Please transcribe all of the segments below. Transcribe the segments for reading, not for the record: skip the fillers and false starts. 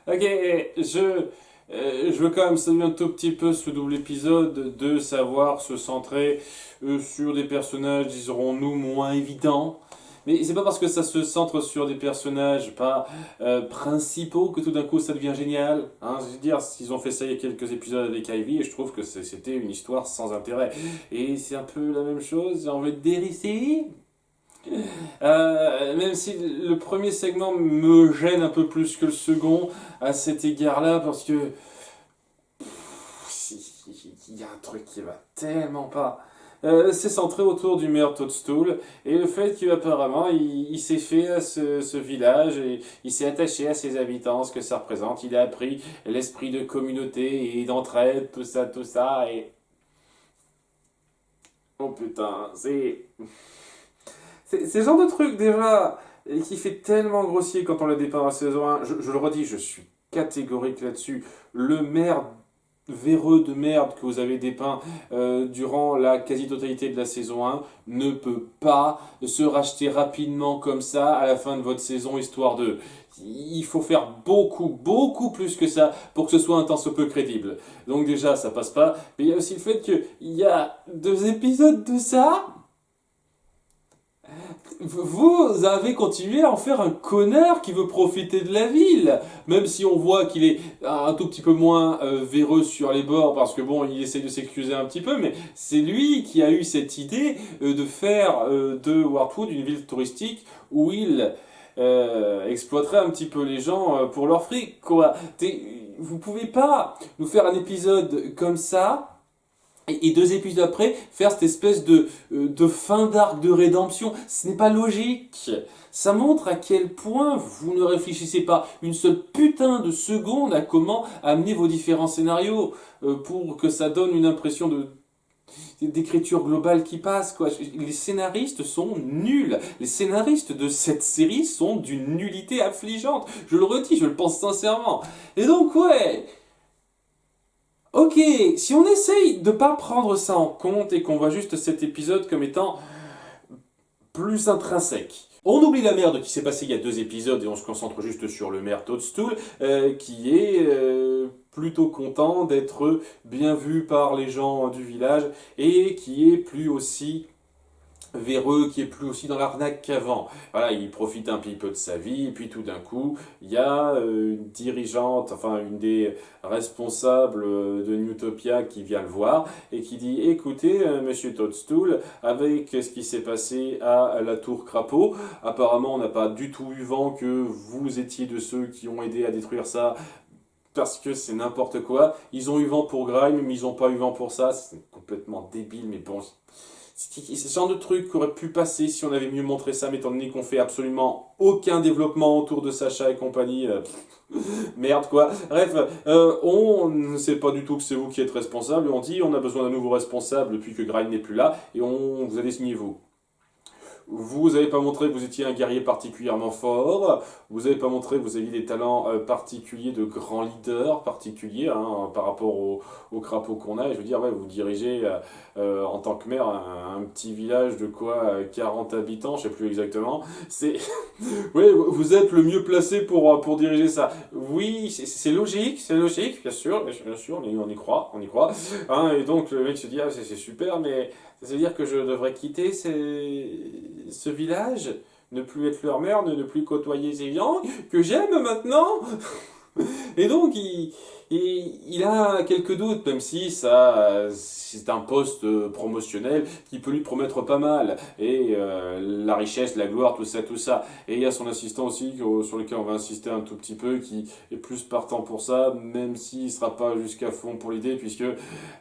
Ok, je veux quand même saluer un tout petit peu ce double épisode de savoir se centrer sur des personnages, dirons-nous, moins évidents. Mais c'est pas parce que ça se centre sur des personnages pas principaux que tout d'un coup ça devient génial. Hein, je veux dire, ils ont fait ça il y a quelques épisodes avec Ivy et je trouve que c'était une histoire sans intérêt. Et c'est un peu la même chose, j'ai envie de dire ici. Même si le premier segment me gêne un peu plus que le second à cet égard-là, parce que il y a un truc qui va tellement pas. C'est centré autour du maire Toadstool et le fait qu'apparemment il s'est fait à ce village et il s'est attaché à ses habitants, ce que ça représente. Il a appris l'esprit de communauté et d'entraide, tout ça, et. Oh putain, c'est le genre de truc déjà qui fait tellement grossier quand on le dépeint dans la saison 1. Je le redis, je suis catégorique là-dessus. Le maire véreux de merde que vous avez dépeint durant la quasi-totalité de la saison 1 ne peut pas se racheter rapidement comme ça à la fin de votre saison histoire de... Il faut faire beaucoup, beaucoup plus que ça pour que ce soit un tant soit peu crédible. Donc déjà, ça passe pas. Mais il y a aussi le fait qu'il y a 2 épisodes de ça vous avez continué à en faire un connard qui veut profiter de la ville, même si on voit qu'il est un tout petit peu moins véreux sur les bords, parce que bon, il essaie de s'excuser un petit peu, mais c'est lui qui a eu cette idée de faire de Wardwood une ville touristique où il exploiterait un petit peu les gens pour leur fric, quoi. Vous pouvez pas nous faire un épisode comme ça et 2 épisodes après, faire cette espèce de fin d'arc de rédemption, ce n'est pas logique. Ça montre à quel point vous ne réfléchissez pas une seule putain de seconde à comment amener vos différents scénarios pour que ça donne une impression d'écriture globale qui passe, quoi. Les scénaristes sont nuls. Les scénaristes de cette série sont d'une nullité affligeante. Je le redis, je le pense sincèrement. Et donc, ouais, ok, si on essaye de pas prendre ça en compte et qu'on voit juste cet épisode comme étant plus intrinsèque. On oublie la merde qui s'est passée il y a 2 épisodes et on se concentre juste sur le maire Toadstool, qui est plutôt content d'être bien vu par les gens du village et qui est plus aussi véreux, qui est plus aussi dans l'arnaque qu'avant. Voilà, il profite un petit peu de sa vie, et puis tout d'un coup, il y a une dirigeante, enfin une des responsables de Newtopia qui vient le voir et qui dit écoutez, monsieur Toadstool, avec ce qui s'est passé à la tour Crapaud, apparemment on n'a pas du tout eu vent que vous étiez de ceux qui ont aidé à détruire ça parce que c'est n'importe quoi. Ils ont eu vent pour Grime, mais ils n'ont pas eu vent pour ça. C'est complètement débile, mais bon, c'est ce genre de truc qui aurait pu passer si on avait mieux montré ça, mais étant donné qu'on fait absolument aucun développement autour de Sacha et compagnie, merde quoi. Bref, on ne sait pas du tout que c'est vous qui êtes responsable, et on dit on a besoin d'un nouveau responsable depuis que Grind n'est plus là, et vous allez signer vous. Vous n'avez pas montré que vous étiez un guerrier particulièrement fort. Vous n'avez pas montré que vous aviez des talents particuliers de grand leader particulier hein, par rapport au crapaud qu'on a. Et je veux dire, ouais, vous dirigez en tant que maire un petit village de quoi 40 habitants, je sais plus exactement. C'est, oui, vous êtes le mieux placé pour diriger ça. Oui, c'est logique, bien sûr, on y croit, on y croit. Hein, et donc le mec se dit, ah, c'est super, mais ça veut dire que je devrais quitter ce village, ne plus être leur mère, ne plus côtoyer ces gens que j'aime maintenant. Et donc, il a quelques doutes, même si ça, c'est un poste promotionnel qui peut lui promettre pas mal. Et la richesse, la gloire, tout ça, tout ça. Et il y a son assistant aussi, sur lequel on va insister un tout petit peu, qui est plus partant pour ça, même s'il ne sera pas jusqu'à fond pour l'idée, puisque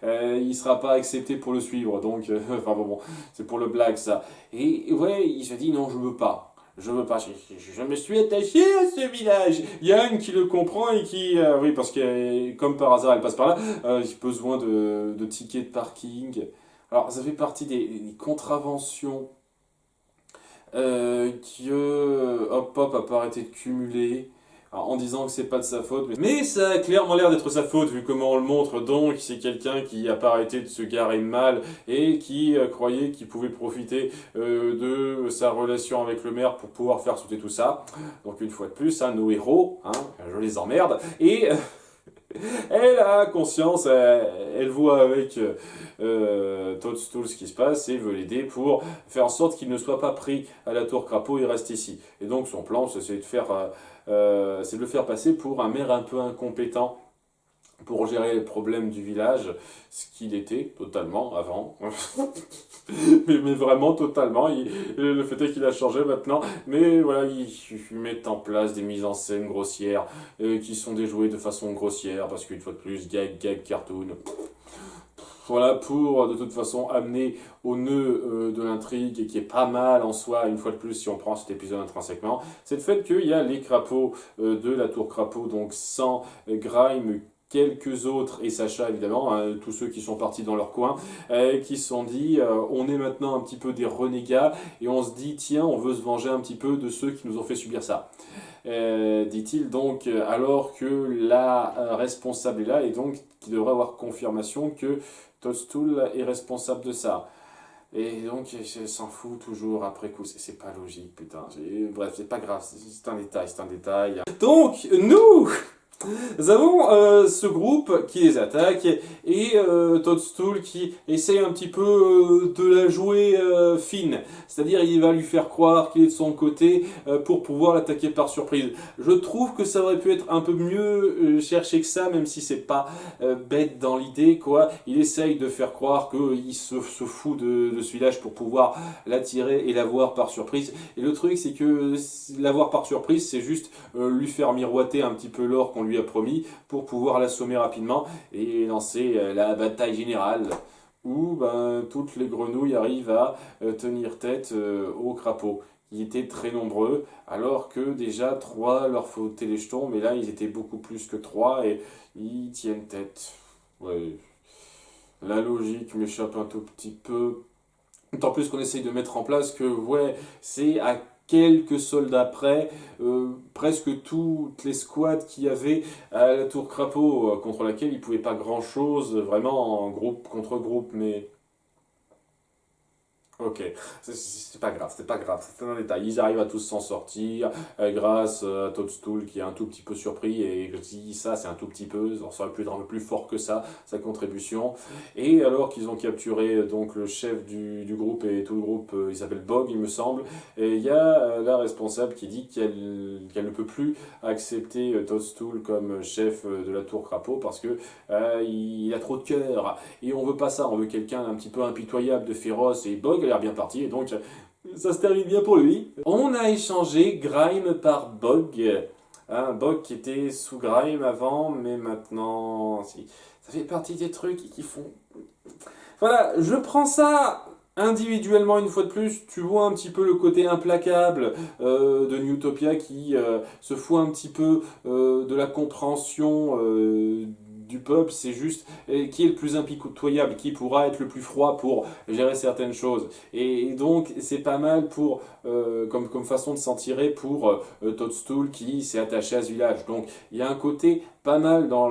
il ne sera pas accepté pour le suivre. Donc, enfin bon, c'est pour le blague ça. Et ouais, il se dit non, je veux pas. Je veux pas, je me suis attaché à ce village. Yann qui le comprend et qui, oui, parce que comme par hasard elle passe par là, j'ai besoin de tickets de parking. Alors ça fait partie des contraventions que Hop Hop a pas arrêté de cumuler. en disant que c'est pas de sa faute, mais ça a clairement l'air d'être sa faute vu comment on le montre. Donc c'est quelqu'un qui a pas arrêté de se garer mal et qui croyait qu'il pouvait profiter de sa relation avec le maire pour pouvoir faire sauter tout ça. Donc une fois de plus, nos héros, je les emmerde, et elle a conscience, elle voit avec Toadstool ce qui se passe et veut l'aider pour faire en sorte qu'il ne soit pas pris à la tour crapaud et reste ici. Et donc son plan, c'est de le faire passer pour un maire un peu incompétent pour gérer les problèmes du village, ce qu'il était totalement avant. mais vraiment totalement. Le fait est qu'il a changé maintenant. Mais voilà, ils mettent en place des mises en scène grossières qui sont déjouées de façon grossière parce qu'une fois de plus, gag, cartoon. Voilà, pour de toute façon amener au nœud de l'intrigue et qui est pas mal en soi, une fois de plus, si on prend cet épisode intrinsèquement, c'est le fait qu'il y a les crapauds de la tour crapaud, donc sans Grime, quelques autres, et Sacha évidemment, tous ceux qui sont partis dans leur coin, qui se sont dit on est maintenant un petit peu des renégats, et on se dit tiens, on veut se venger un petit peu de ceux qui nous ont fait subir ça. Dit-il donc, alors que la responsable est là, et donc qui devrait avoir confirmation que Toadstool est responsable de ça. Et donc, il s'en fout toujours après coup, c'est pas logique, putain. Bref, c'est pas grave, c'est un détail. Donc, nous avons ce groupe qui les attaque et Toadstool qui essaye un petit peu de la jouer fine. C'est-à-dire il va lui faire croire qu'il est de son côté pour pouvoir l'attaquer par surprise. Je trouve que ça aurait pu être un peu mieux cherché que ça, même si c'est pas bête dans l'idée, quoi. Il essaye de faire croire qu'il se fout de ce village pour pouvoir l'attirer et l'avoir par surprise. Et le truc c'est que l'avoir par surprise, c'est juste lui faire miroiter un petit peu l'or qu'on lui a promis pour pouvoir l'assommer rapidement et lancer la bataille générale où toutes les grenouilles arrivent à tenir tête aux crapauds qui étaient très nombreux alors que déjà 3 leur fautaient les jetons, mais là ils étaient beaucoup plus que 3 et ils tiennent tête. Ouais. La logique m'échappe un tout petit peu. D'autant plus qu'on essaye de mettre en place que c'est à quelques soldats près, presque toutes les squads qu'il y avait à la tour crapaud, contre laquelle il ne pouvait pas grand chose, vraiment en groupe contre groupe, mais... Ok, c'est pas grave, c'est un détail. Ils arrivent à tous s'en sortir grâce à Toadstool qui est un tout petit peu surpris, et je dis ça, c'est un tout petit peu, ça aurait pu être un peu plus fort que ça, sa contribution. Et alors qu'ils ont capturé donc le chef du groupe et tout le groupe, il s'appelle Bog, il me semble, et il y a la responsable qui dit qu'elle ne peut plus accepter Toadstool comme chef de la tour crapaud parce que il a trop de cœur, et on veut pas ça, on veut quelqu'un un petit peu impitoyable, de féroce, et Bog a l'air bien parti, et donc ça se termine bien pour lui. On a échangé Grime par Bog, Bog qui était sous Grime avant, mais maintenant, si, ça fait partie des trucs qui font... Voilà, je prends ça individuellement une fois de plus, tu vois un petit peu le côté implacable de Newtopia qui se fout un petit peu de la compréhension du peuple, c'est juste qui est le plus impitoyable, qui pourra être le plus froid pour gérer certaines choses. Et donc c'est pas mal pour comme façon de s'en tirer pour Toadstool qui s'est attaché à ce village. Donc il y a un côté pas mal dans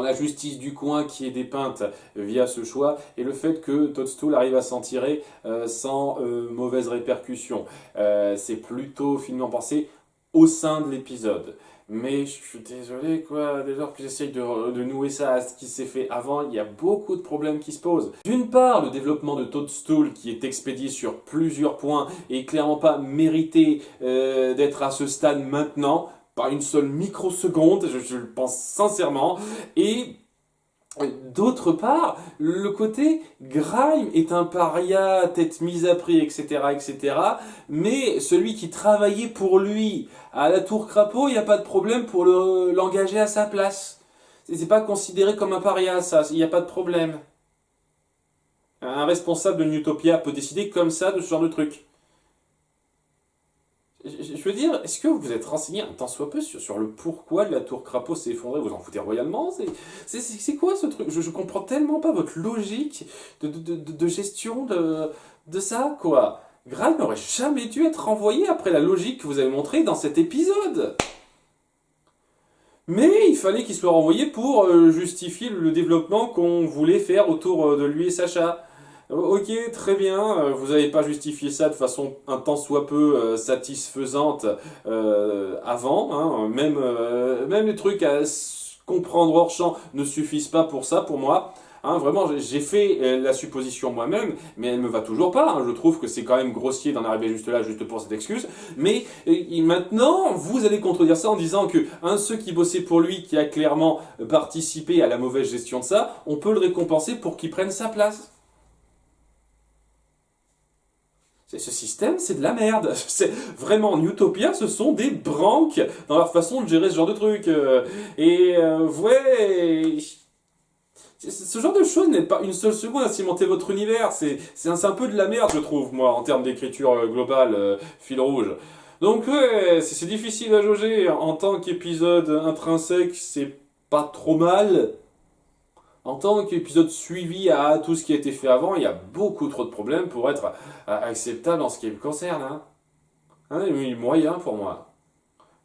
la justice du coin qui est dépeinte via ce choix, et le fait que Toadstool arrive à s'en tirer sans mauvaises répercussions. C'est plutôt finement pensé au sein de l'épisode. Mais je suis désolé, quoi, dès lors que j'essaye de nouer ça à ce qui s'est fait avant, il y a beaucoup de problèmes qui se posent. D'une part, le développement de Toadstool qui est expédié sur plusieurs points et clairement pas mérité d'être à ce stade maintenant, par une seule microseconde, je le pense sincèrement, et d'autre part, le côté Grime est un paria, tête mise à prix, etc., mais celui qui travaillait pour lui à la tour crapaud, il n'y a pas de problème pour l'engager à sa place. C'est pas considéré comme un paria, ça, il n'y a pas de problème. Un responsable de Newtopia peut décider comme ça de ce genre de truc. Je veux dire, est-ce que vous êtes renseigné un tant soit peu sur le pourquoi de la tour crapaud s'est effondrée? Vous en foutez royalement? C'est quoi ce truc? Je comprends tellement pas votre logique de gestion de ça, quoi. Grime n'aurait jamais dû être renvoyé après la logique que vous avez montrée dans cet épisode. Mais il fallait qu'il soit renvoyé pour justifier le développement qu'on voulait faire autour de lui et Sacha. Ok, très bien, vous n'avez pas justifié ça de façon un tant soit peu satisfaisante avant, hein, même les trucs à comprendre hors champ ne suffisent pas pour ça, pour moi. Hein, vraiment, j'ai fait la supposition moi-même, mais elle me va toujours pas. Hein. Je trouve que c'est quand même grossier d'en arriver juste là, juste pour cette excuse. Mais maintenant, vous allez contredire ça en disant que un de ceux qui bossait pour lui, qui a clairement participé à la mauvaise gestion de ça, on peut le récompenser pour qu'il prenne sa place. Ce système, c'est de la merde. C'est vraiment en Utopia, ce sont des branques dans leur façon de gérer ce genre de truc. Ouais, ce genre de choses n'est pas une seule seconde à cimenter votre univers. C'est un peu de la merde, je trouve, moi, en termes d'écriture globale, fil rouge. Donc ouais, c'est difficile à jauger. En tant qu'épisode intrinsèque, c'est pas trop mal. En tant qu'épisode suivi à tout ce qui a été fait avant, il y a beaucoup trop de problèmes pour être acceptable en ce qui me concerne. Hein. Hein, oui, moyen pour moi.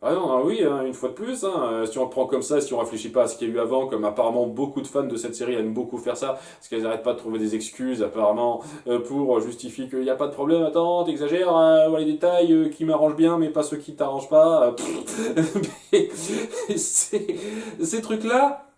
Ah non, ah oui, hein, une fois de plus, hein, si on le prend comme ça, si on réfléchit pas à ce qu'il y a eu avant, comme apparemment beaucoup de fans de cette série aiment beaucoup faire ça, parce qu'elles n'arrêtent pas de trouver des excuses apparemment pour justifier qu'il n'y a pas de problème, attends, t'exagères, voilà les détails qui m'arrangent bien, mais pas ceux qui t'arrangent pas. Mais ces trucs-là,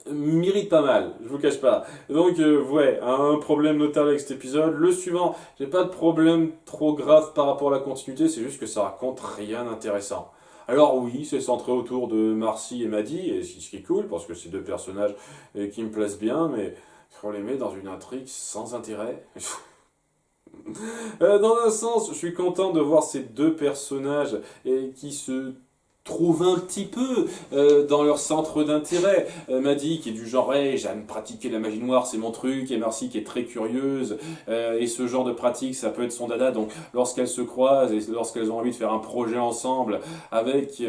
m'irrite pas mal, je vous cache pas. Donc ouais, un problème notable avec cet épisode. Le suivant, j'ai pas de problème trop grave par rapport à la continuité, c'est juste que ça raconte rien d'intéressant. Alors oui, c'est centré autour de Marcy et Maddie, et ce qui est cool, parce que c'est deux personnages qui me plaisent bien, mais on les met dans une intrigue sans intérêt. Dans un sens, je suis content de voir ces deux personnages qui se trouvent un petit peu dans leur centre d'intérêt. Maddy qui est du genre hey, j'aime pratiquer la magie noire, c'est mon truc, et Marcy qui est très curieuse, et ce genre de pratique ça peut être son dada, donc lorsqu'elles se croisent et lorsqu'elles ont envie de faire un projet ensemble avec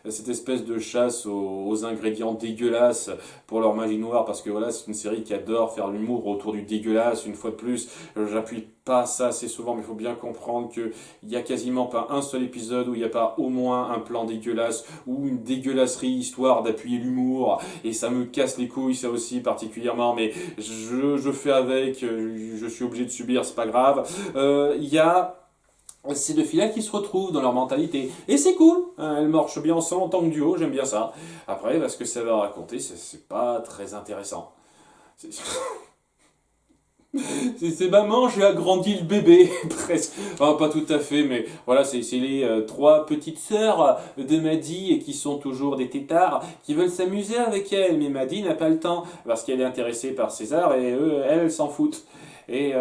cette espèce de chasse aux ingrédients dégueulasses pour leur magie noire, parce que voilà c'est une série qui adore faire l'humour autour du dégueulasse, une fois de plus, j'appuie pas ça assez souvent, mais il faut bien comprendre qu'il n'y a quasiment pas un seul épisode où il n'y a pas au moins un plan dégueulasse ou une dégueulasserie histoire d'appuyer l'humour, et ça me casse les couilles ça aussi particulièrement, mais je fais avec, je suis obligé de subir, c'est pas grave. Il y a ces deux filles-là qui se retrouvent dans leur mentalité. Et c'est cool, hein, elles marchent bien ensemble en tant que duo, j'aime bien ça. Après, ce que ça va raconter, c'est pas très intéressant. C'est maman, j'ai agrandi le bébé, presque. Enfin, pas tout à fait, mais voilà, c'est les trois petites sœurs de Maddie qui sont toujours des têtards, qui veulent s'amuser avec elle. Mais Maddie n'a pas le temps, parce qu'elle est intéressée par César, et eux, elles s'en foutent. Et,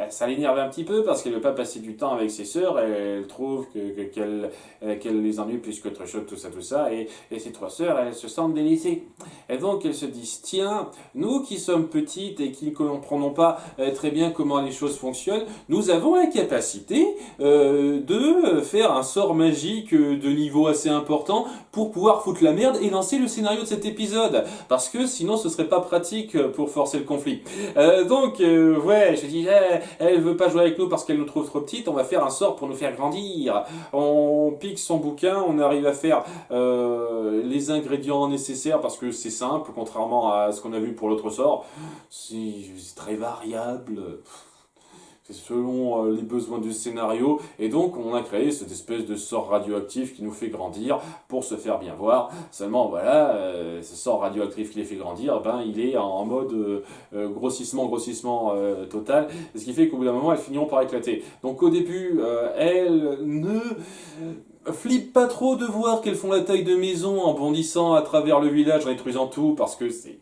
ça l'énerve un petit peu parce qu'elle ne veut pas passer du temps avec ses sœurs. Elle trouve qu'elle les ennuie plus qu'autre chose, tout ça. Et ces trois sœurs, elles se sentent délaissées. Et donc elles se disent, tiens, nous qui sommes petites et qui ne comprenons pas très bien comment les choses fonctionnent, nous avons la capacité de faire un sort magique de niveau assez important pour pouvoir foutre la merde et lancer le scénario de cet épisode. Parce que sinon ce serait pas pratique pour forcer le conflit. Ouais, je dis, elle veut pas jouer avec nous parce qu'elle nous trouve trop petites, on va faire un sort pour nous faire grandir. On pique son bouquin, on arrive à faire les ingrédients nécessaires parce que c'est simple, contrairement à ce qu'on a vu pour l'autre sort. C'est très variable. C'est selon les besoins du scénario, et donc on a créé cette espèce de sort radioactif qui nous fait grandir pour se faire bien voir. Seulement voilà, ce sort radioactif qui les fait grandir, ben il est en mode grossissement total, ce qui fait qu'au bout d'un moment elles finiront par éclater. Donc au début, elles ne flippent pas trop de voir qu'elles font la taille de maison en bondissant à travers le village en détruisant tout, parce que c'est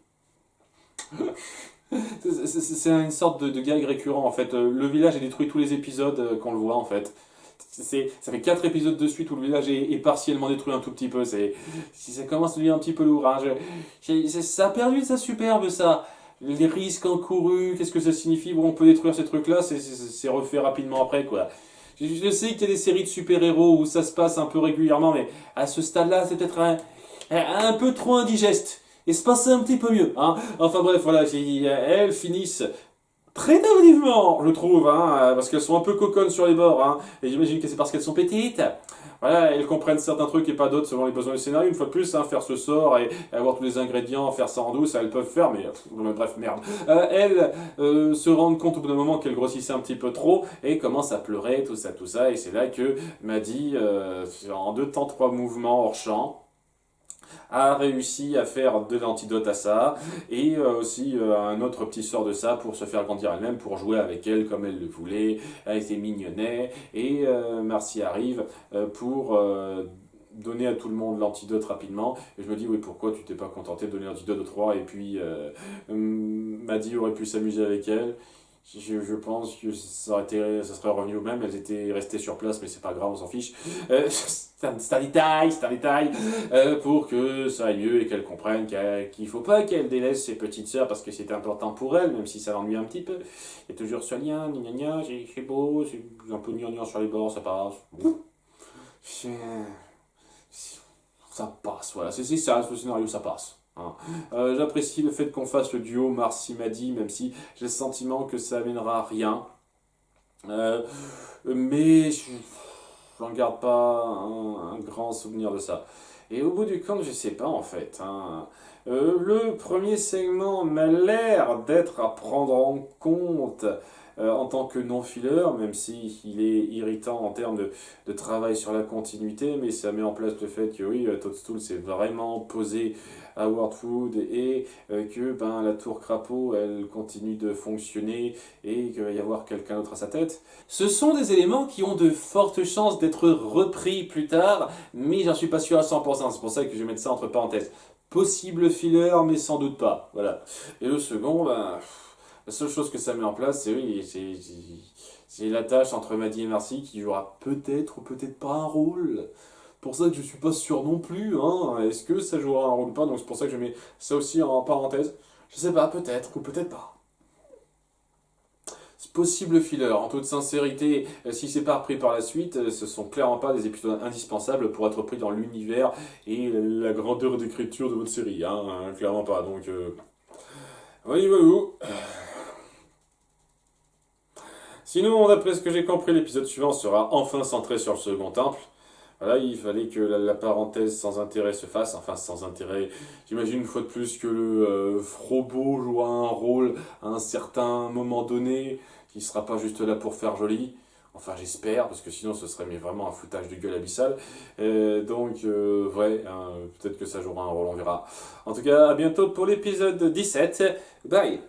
une sorte de gag récurrent en fait. Le village est détruit tous les épisodes qu'on le voit en fait. Ça fait 4 épisodes de suite où le village est partiellement détruit un tout petit peu. Ça commence à devenir un petit peu lourd. Hein. Ça a perdu de sa superbe ça. Les risques encourus, qu'est-ce que ça signifie? Bon, on peut détruire ces trucs-là, c'est refait rapidement après quoi. Je sais qu'il y a des séries de super-héros où ça se passe un peu régulièrement, mais à ce stade-là, c'est peut-être un peu trop indigeste. Et se passer un petit peu mieux. Hein. Enfin bref, voilà, elles finissent très tardivement, je trouve, hein, parce qu'elles sont un peu coconnes sur les bords, hein, et j'imagine que c'est parce qu'elles sont petites. Voilà, elles comprennent certains trucs et pas d'autres selon les besoins du scénario. Une fois de plus, hein, faire ce sort et avoir tous les ingrédients, faire ça en douce, elles peuvent faire, mais bref, merde. Elles se rendent compte au bout d'un moment qu'elles grossissaient un petit peu trop et commencent à pleurer, tout ça, et c'est là que Maddy, en 2 temps 3 mouvements hors champ, a réussi à faire de l'antidote à ça et aussi un autre petit sort de ça pour se faire grandir elle-même, pour jouer avec elle comme elle le voulait. Elle était mignonnet et Marcy arrive pour donner à tout le monde l'antidote rapidement. Et je me dis, oui, pourquoi tu t'es pas contenté de donner l'antidote aux 3 et puis Maddy aurait pu s'amuser avec elle. Je pense que ça serait revenu au même, elles étaient restées sur place, mais c'est pas grave, on s'en fiche. C'est un détail, pour que ça aille mieux et qu'elles comprennent qu'il faut pas qu'elles délaissent ses petites sœurs parce que c'est important pour elles, même si ça l'ennuie un petit peu. Il y a toujours ce lien, gna gna gna, c'est beau, c'est un peu gnangnan sur les bords, ça passe. Ça passe, voilà, c'est ça, ce scénario, ça passe. Hein. J'apprécie le fait qu'on fasse le duo Marcy-Maddy, même si j'ai le sentiment que ça amènera à rien. Mais j'en garde pas un grand souvenir de ça. Et au bout du compte, je sais pas en fait. Hein. Le premier segment m'a l'air d'être à prendre en compte en tant que non-filler, même si il est irritant en termes de travail sur la continuité, mais ça met en place le fait que oui, Toadstool s'est vraiment posé à Worldwood et que ben, la tour crapaud, elle continue de fonctionner et qu'il va y avoir quelqu'un d'autre à sa tête. Ce sont des éléments qui ont de fortes chances d'être repris plus tard, mais j'en suis pas sûr à 100%, c'est pour ça que je vais mettre ça entre parenthèses. Possible filler, mais sans doute pas. Voilà. Et le second, ben, la seule chose que ça met en place, c'est oui, c'est la tâche entre Maddy et Marcy qui jouera peut-être ou peut-être pas un rôle. Pour ça que je suis pas sûr non plus, hein. Est-ce que ça jouera un rôle ou pas? Donc c'est pour ça que je mets ça aussi en parenthèse. Je sais pas, peut-être ou peut-être pas. Possible filler, en toute sincérité, si c'est pas repris par la suite, ce sont clairement pas des épisodes indispensables pour être pris dans l'univers et la grandeur d'écriture de votre série, hein, clairement pas. Donc, oui, voilà. Sinon, d'après ce que j'ai compris, l'épisode suivant sera enfin centré sur le second temple. Voilà, il fallait que la parenthèse sans intérêt se fasse, enfin sans intérêt. J'imagine une fois de plus que le Frobo jouera un rôle à un certain moment donné, qui sera pas juste là pour faire joli. Enfin j'espère, parce que sinon ce serait mais vraiment un foutage de gueule abyssal. Ouais, hein, peut-être que ça jouera un rôle, on verra. En tout cas, à bientôt pour l'épisode 17. Bye!